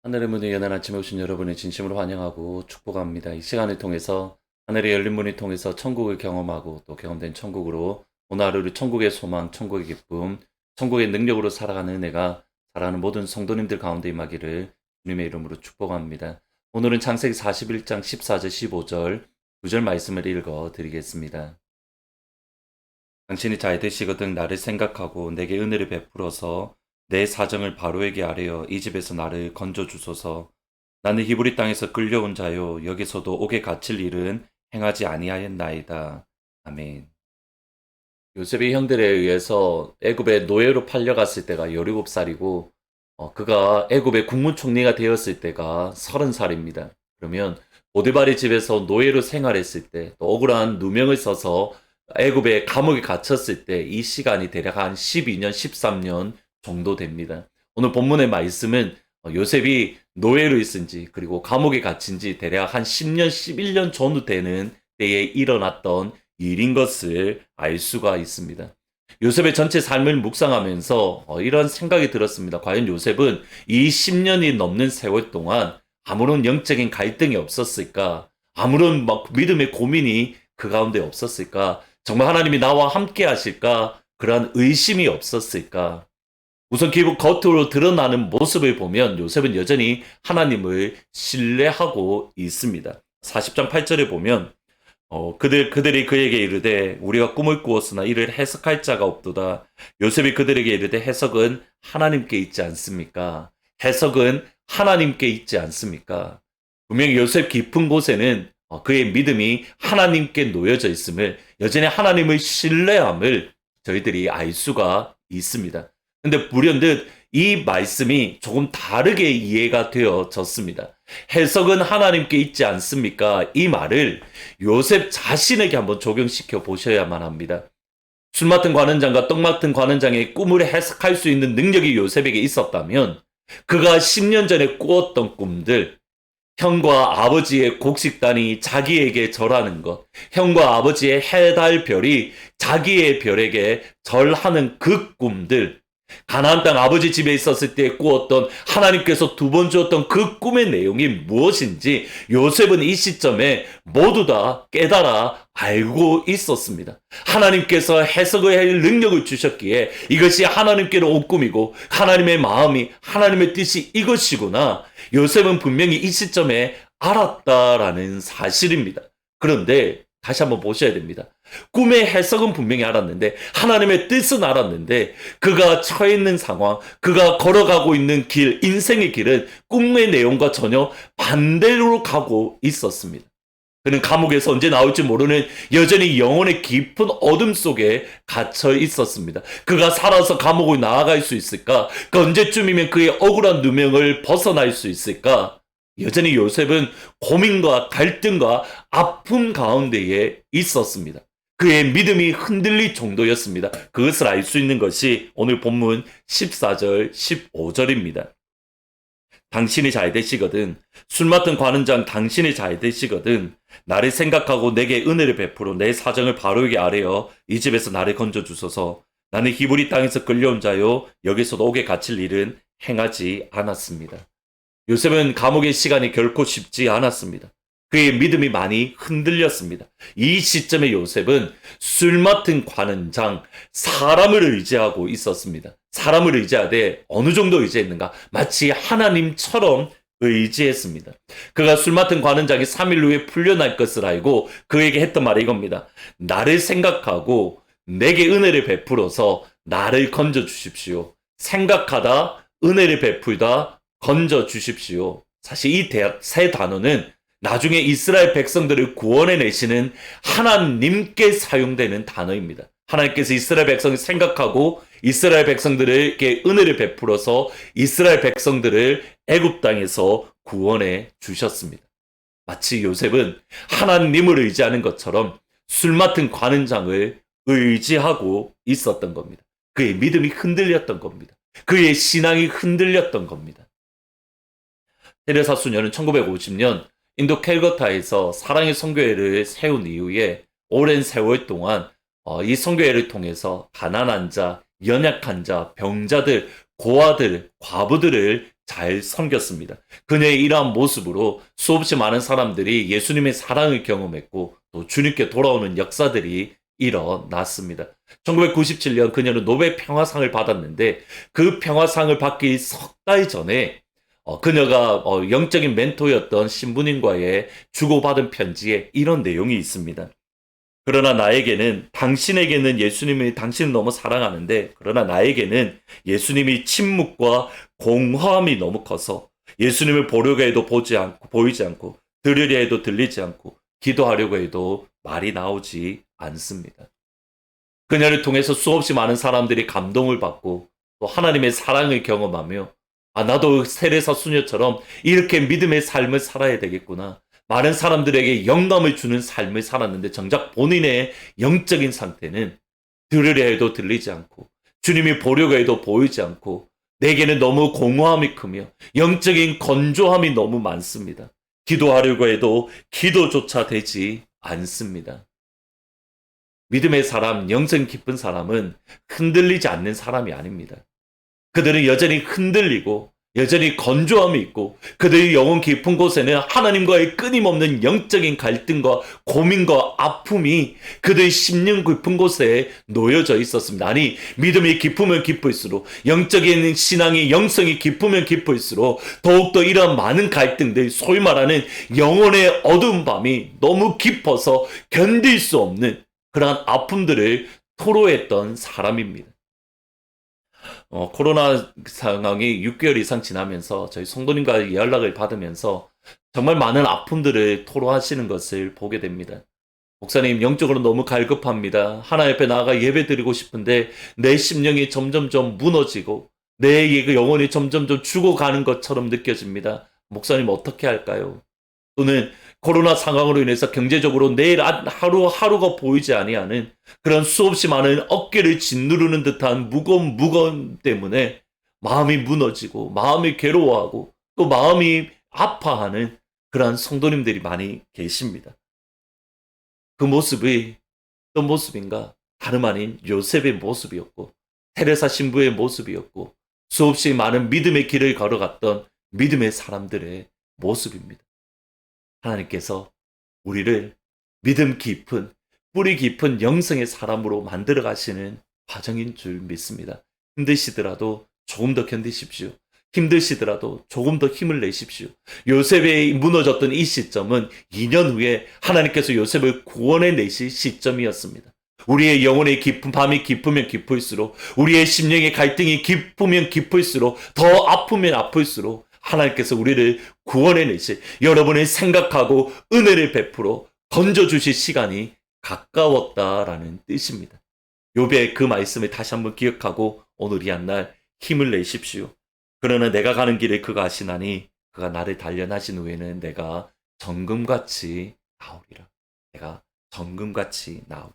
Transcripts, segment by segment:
하늘의 문을 여는 아침에 오신 여러분을 진심으로 환영하고 축복합니다. 이 시간을 통해서 하늘의 열린 문을 통해서 천국을 경험하고 또 경험된 천국으로 오늘 하루를 천국의 소망, 천국의 기쁨, 천국의 능력으로 살아가는 은혜가 사랑하는 모든 성도님들 가운데 임하기를 주님의 이름으로 축복합니다. 오늘은 창세기 41장 14절 15절 9절 말씀을 읽어 드리겠습니다. 당신이 잘 되시거든 나를 생각하고 내게 은혜를 베풀어서 내 사정을 바로에게 아뢰어 이 집에서 나를 건져 주소서. 나는 히브리 땅에서 끌려온 자요 여기서도 옥에 갇힐 일은 행하지 아니하였나이다. 아멘. 요셉의 형들에 의해서 애굽의 노예로 팔려갔을 때가 17살이고 그가 애굽의 국무총리가 되었을 때가 30살입니다. 그러면 보디발의 집에서 노예로 생활했을 때 또 억울한 누명을 써서 애굽의 감옥에 갇혔을 때 이 시간이 대략 한 12년, 13년 정도 됩니다. 오늘 본문의 말씀은 요셉이 노예로 있은지 그리고 감옥에 갇힌지 대략 한 10년, 11년 전후 되는 때에 일어났던 일인 것을 알 수가 있습니다. 요셉의 전체 삶을 묵상하면서 이런 생각이 들었습니다. 과연 요셉은 이 10년이 넘는 세월 동안 아무런 영적인 갈등이 없었을까? 아무런 믿음의 고민이 그 가운데 없었을까? 정말 하나님이 나와 함께 하실까? 그러한 의심이 없었을까? 우선 겉으로 드러나는 모습을 보면 요셉은 여전히 하나님을 신뢰하고 있습니다. 40장 8절에 보면 그들이 그에게 이르되 우리가 꿈을 꾸었으나 이를 해석할 자가 없도다. 요셉이 그들에게 이르되 해석은 하나님께 있지 않습니까? 해석은 하나님께 있지 않습니까? 분명히 요셉 깊은 곳에는 그의 믿음이 하나님께 놓여져 있음을, 여전히 하나님을 신뢰함을 저희들이 알 수가 있습니다. 근데 불현듯 이 말씀이 조금 다르게 이해가 되어졌습니다. 해석은 하나님께 있지 않습니까? 이 말을 요셉 자신에게 한번 적용시켜 보셔야만 합니다. 술 맡은 관원장과 떡 맡은 관원장의 꿈을 해석할 수 있는 능력이 요셉에게 있었다면 그가 10년 전에 꾸었던 꿈들, 형과 아버지의 곡식단이 자기에게 절하는 것, 형과 아버지의 해, 달, 별이 자기의 별에게 절하는 그 꿈들, 가나안 땅 아버지 집에 있었을 때 꾸었던 하나님께서 두 번 주었던 그 꿈의 내용이 무엇인지 요셉은 이 시점에 모두 다 깨달아 알고 있었습니다. 하나님께서 해석을 할 능력을 주셨기에 이것이 하나님께로 온 꿈이고 하나님의 마음이, 하나님의 뜻이 이것이구나. 요셉은 분명히 이 시점에 알았다라는 사실입니다. 그런데 다시 한번 보셔야 됩니다. 꿈의 해석은 분명히 알았는데, 하나님의 뜻은 알았는데, 그가 처해 있는 상황, 그가 걸어가고 있는 길, 인생의 길은 꿈의 내용과 전혀 반대로 가고 있었습니다. 그는 감옥에서 언제 나올지 모르는 여전히 영혼의 깊은 어둠 속에 갇혀 있었습니다. 그가 살아서 감옥을 나아갈 수 있을까? 그 언제쯤이면 그의 억울한 누명을 벗어날 수 있을까? 여전히 요셉은 고민과 갈등과 아픔 가운데에 있었습니다. 그의 믿음이 흔들릴 정도였습니다. 그것을 알 수 있는 것이 오늘 본문 14절, 15절입니다. 당신이 잘 되시거든. 술 맡은 관원장 당신이 잘 되시거든. 나를 생각하고 내게 은혜를 베풀어 내 사정을 바로에게 아뢰어 이 집에서 나를 건져 주소서. 나는 히브리 땅에서 끌려온 자요 여기서도 옥에 갇힐 일은 행하지 않았습니다. 요셉은 감옥의 시간이 결코 쉽지 않았습니다. 그의 믿음이 많이 흔들렸습니다. 이 시점에 요셉은 술 맡은 관원장, 사람을 의지하고 있었습니다. 사람을 의지하되 어느 정도 의지했는가? 마치 하나님처럼 의지했습니다. 그가 술 맡은 관원장이 3일 후에 풀려날 것을 알고 그에게 했던 말이 이겁니다. 나를 생각하고 내게 은혜를 베풀어서 나를 건져 주십시오. 생각하다, 은혜를 베풀다, 건져 주십시오. 사실 이 세 단어는 나중에 이스라엘 백성들을 구원해 내시는 하나님께 사용되는 단어입니다. 하나님께서 이스라엘 백성을 생각하고 이스라엘 백성들에게 은혜를 베풀어서 이스라엘 백성들을 애굽 땅에서 구원해 주셨습니다. 마치 요셉은 하나님을 의지하는 것처럼 술 맡은 관원장을 의지하고 있었던 겁니다. 그의 믿음이 흔들렸던 겁니다. 그의 신앙이 흔들렸던 겁니다. 테레사 수녀는 1950년 인도 캘거타에서 사랑의 선교회를 세운 이후에 오랜 세월 동안 이 선교회를 통해서 가난한 자, 연약한 자, 병자들, 고아들, 과부들을 잘 섬겼습니다. 그녀의 이러한 모습으로 수없이 많은 사람들이 예수님의 사랑을 경험했고 또 주님께 돌아오는 역사들이 일어났습니다. 1997년 그녀는 노벨 평화상을 받았는데 그 평화상을 받기 석 달 전에 그녀가 영적인 멘토였던 신부님과의 주고받은 편지에 이런 내용이 있습니다. 그러나 나에게는 당신에게는 예수님이 당신을 너무 사랑하는데 그러나 나에게는 예수님이 침묵과 공허함이 너무 커서 예수님을 보려고 해도 보이지 않고 들으려 해도 들리지 않고 기도하려고 해도 말이 나오지 않습니다. 그녀를 통해서 수없이 많은 사람들이 감동을 받고 또 하나님의 사랑을 경험하며 나도 세례사 수녀처럼 이렇게 믿음의 삶을 살아야 되겠구나. 많은 사람들에게 영감을 주는 삶을 살았는데 정작 본인의 영적인 상태는 들으려 해도 들리지 않고 주님이 보려고 해도 보이지 않고 내게는 너무 공허함이 크며 영적인 건조함이 너무 많습니다. 기도하려고 해도 기도조차 되지 않습니다. 믿음의 사람, 영성 깊은 사람은 흔들리지 않는 사람이 아닙니다. 그들은 여전히 흔들리고 여전히 건조함이 있고 그들의 영혼 깊은 곳에는 하나님과의 끊임없는 영적인 갈등과 고민과 아픔이 그들의 심령 깊은 곳에 놓여져 있었습니다. 아니, 믿음이 깊으면 깊을수록 영적인 신앙이 영성이 깊으면 깊을수록 더욱더 이러한 많은 갈등들, 소위 말하는 영혼의 어두운 밤이 너무 깊어서 견딜 수 없는 그러한 아픔들을 토로했던 사람입니다. 코로나 상황이 6개월 이상 지나면서 저희 성도님과 연락을 받으면서 정말 많은 아픔들을 토로하시는 것을 보게 됩니다. 목사님, 영적으로 너무 갈급합니다. 하나님 앞에 나아가 예배 드리고 싶은데 내 심령이 점점점 무너지고 내 영혼이 점점점 죽어가는 것처럼 느껴집니다. 목사님, 어떻게 할까요? 또는 코로나 상황으로 인해서 경제적으로 내일 하루하루가 보이지 아니하는 그런 수없이 많은 어깨를 짓누르는 듯한 무거움 때문에 마음이 무너지고 마음이 괴로워하고 또 마음이 아파하는 그러한 성도님들이 많이 계십니다. 그 모습이 어떤 모습인가? 다름 아닌 요셉의 모습이었고 테레사 신부의 모습이었고 수없이 많은 믿음의 길을 걸어갔던 믿음의 사람들의 모습입니다. 하나님께서 우리를 믿음 깊은 뿌리 깊은 영성의 사람으로 만들어 가시는 과정인 줄 믿습니다. 힘드시더라도 조금 더 견디십시오. 힘드시더라도 조금 더 힘을 내십시오. 요셉이 무너졌던 이 시점은 2년 후에 하나님께서 요셉을 구원해 내실 시점이었습니다. 우리의 영혼의 깊은 밤이 깊으면 깊을수록 우리의 심령의 갈등이 깊으면 깊을수록 더 아프면 아플수록 하나님께서 우리를 구원해내실 여러분의 생각하고 은혜를 베풀어 건져주실 시간이 가까웠다라는 뜻입니다. 욥의 그 말씀을 다시 한번 기억하고 오늘 이 한 날 힘을 내십시오. 그러나 내가 가는 길을 그가 아시나니 그가 나를 단련하신 후에는 내가 정금같이 나오리라. 내가 정금같이 나오리라.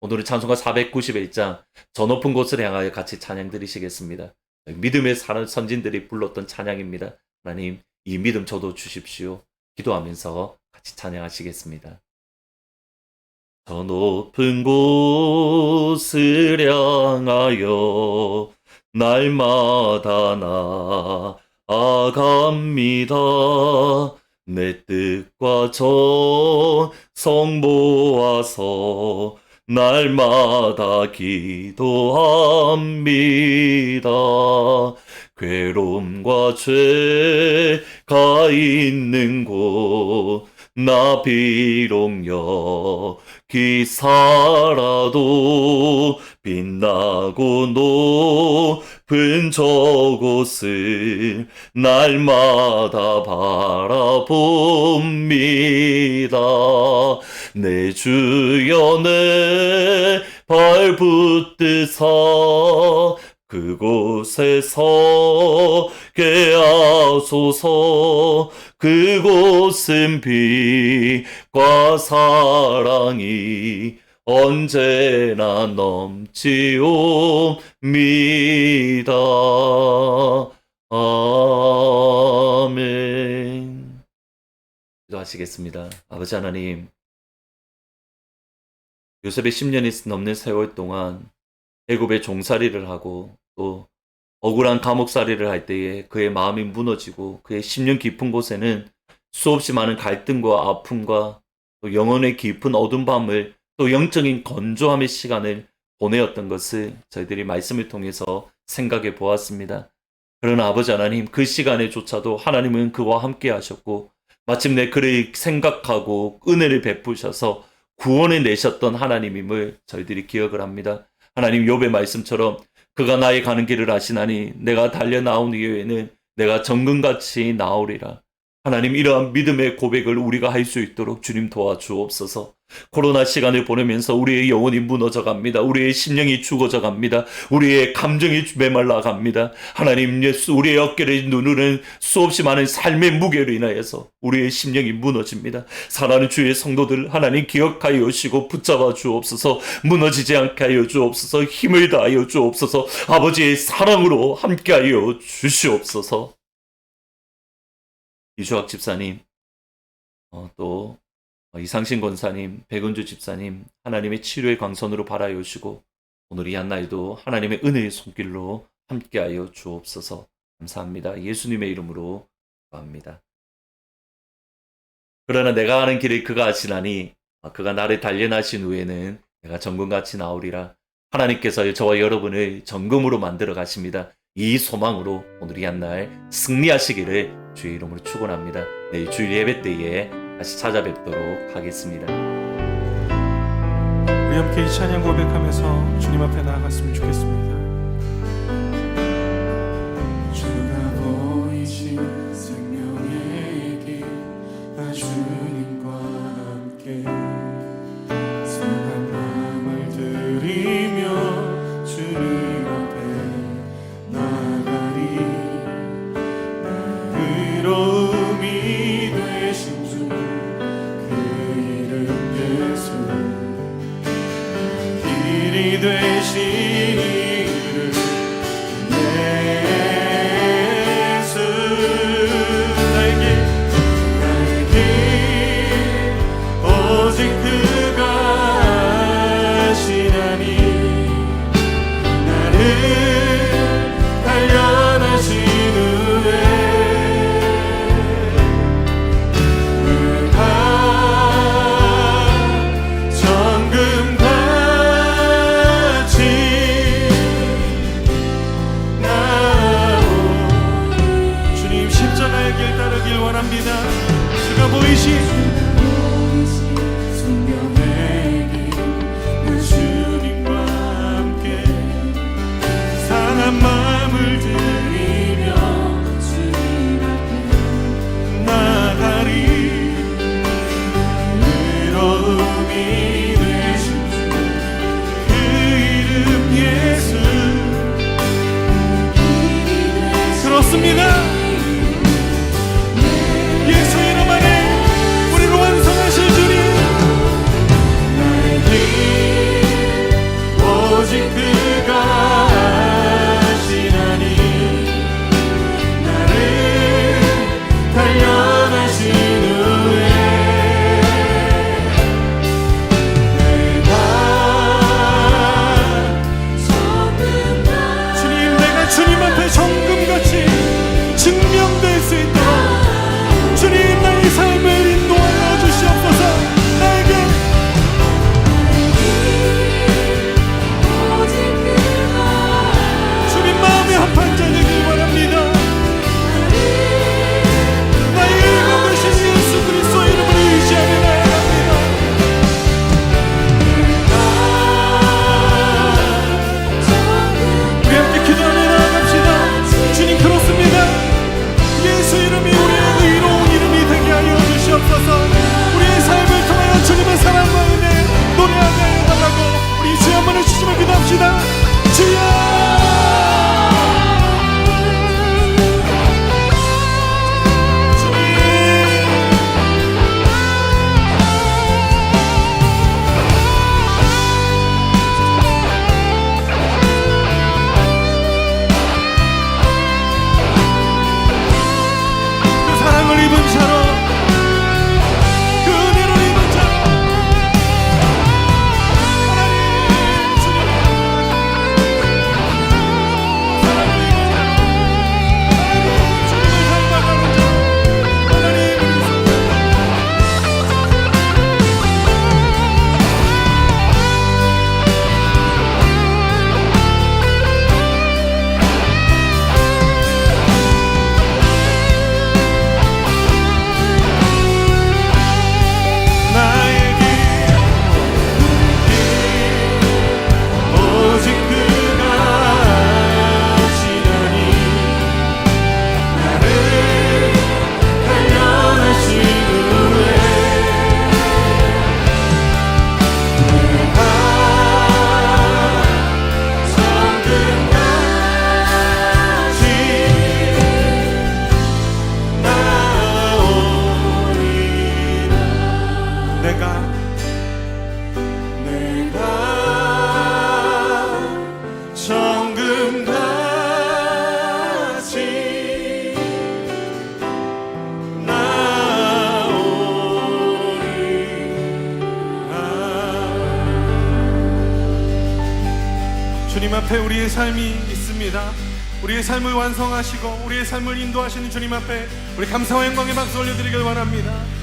오늘은 찬송가 491장 저 높은 곳을 향하여 같이 찬양 드리시겠습니다. 믿음의 선진들이 불렀던 찬양입니다. 하나님, 이 믿음 저도 주십시오. 기도하면서 같이 찬양하시겠습니다. 저 높은 곳을 향하여 날마다 나아갑니다. 내 뜻과 정성 모아서 날마다 기도합니다. 괴로움과 죄가 있는 곳 나 비록 여기 살아도 빛나고 높은 저곳을 날마다 바라봅니다. 내 주여 내 발 붙드사 그곳에 서게 하소서. 그곳은 빛과 사랑이 언제나 넘치옵니다. 아멘. 기도하시겠습니다. 아버지 하나님, 요셉의 10년이 넘는 세월 동안 애굽에 종살이를 하고 또 억울한 감옥살이를 할 때에 그의 마음이 무너지고 그의 심령 깊은 곳에는 수없이 많은 갈등과 아픔과 또 영혼의 깊은 어두운 밤을 또 영적인 건조함의 시간을 보내었던 것을 저희들이 말씀을 통해서 생각해 보았습니다. 그러나 아버지 하나님, 그 시간에조차도 하나님은 그와 함께 하셨고 마침내 그를 생각하고 은혜를 베푸셔서 구원해 내셨던 하나님임을 저희들이 기억을 합니다. 하나님, 욥의 말씀처럼 그가 나의 가는 길을 아시나니 내가 달려 나온 이후에는 내가 정금같이 나오리라. 하나님, 이러한 믿음의 고백을 우리가 할 수 있도록 주님 도와주옵소서. 코로나 시간을 보내면서 우리의 영혼이 무너져 갑니다. 우리의 심령이 죽어져 갑니다. 우리의 감정이 메말라 갑니다. 하나님, 예수, 우리의 어깨를 누르는 수없이 많은 삶의 무게로 인하여서 우리의 심령이 무너집니다. 사랑하는 주의 성도들, 하나님 기억하여 오시고 붙잡아 주옵소서. 무너지지 않게 하여 주옵소서. 힘을 다하여 주옵소서. 아버지의 사랑으로 함께하여 주시옵소서. 이주학 집사님, 또 이상신 권사님, 백은주 집사님, 하나님의 치료의 광선으로 바라여 오시고 오늘 이 한날도 하나님의 은혜의 손길로 함께하여 주옵소서. 감사합니다. 예수님의 이름으로 기도합니다. 그러나 내가 하는 길을 그가 아시나니 그가 나를 단련하신 후에는 내가 정금같이 나오리라. 하나님께서 저와 여러분을 정금으로 만들어 가십니다. 이 소망으로 오늘 이 한날 승리하시기를 주의 이름으로 축원합니다. 내일 주일 예배 때에 다시 찾아뵙도록 하겠습니다. 우리 함께 이 찬양 고백하면서 주님 앞에 나아갔으면 좋겠습니다. 주가 보이신 생명의 길, 주님과 함께 상한 마음을 들이며 주님 앞에 나가리. 의로움이 되신 주 그 이름 예수, 길이 되신 이름 예수. 나의 길 오직 그가 아시나니 나를 단련하신 후에 그가 정금같이 나오. 주님 십자가의 길 따르길 원합니다. 주가 보이신 생명의 길, 주님과 함께 상한 마음을 들이며 주님 앞에 나가리. 의로움이 되신 주 그 이름 예수. 그렇습니다. 예수 이름 안에 우리를 완성하실 주님. 나의 길 오직 그가 아시나니 나를 단련하신 후에 내가 주님, 내가 주님 앞에 정금같이 증명될 수 있도록 주님 나의 삶을 인도하여 주시옵소서. 나에게 주님 마음의 한판자 되길 원합니다. 나의 일곱 되신 예수 그리스도의 이름을 의지하며 나아갑니다. 우리 함께 기도하며 나아갑시다. 주님, 그렇습니다. 예수 이름 주님 앞에 우리의 삶이 있습니다. 우리의 삶을 완성하시고 우리의 삶을 인도하시는 주님 앞에 우리 감사와 영광의 박수 올려드리길 원합니다.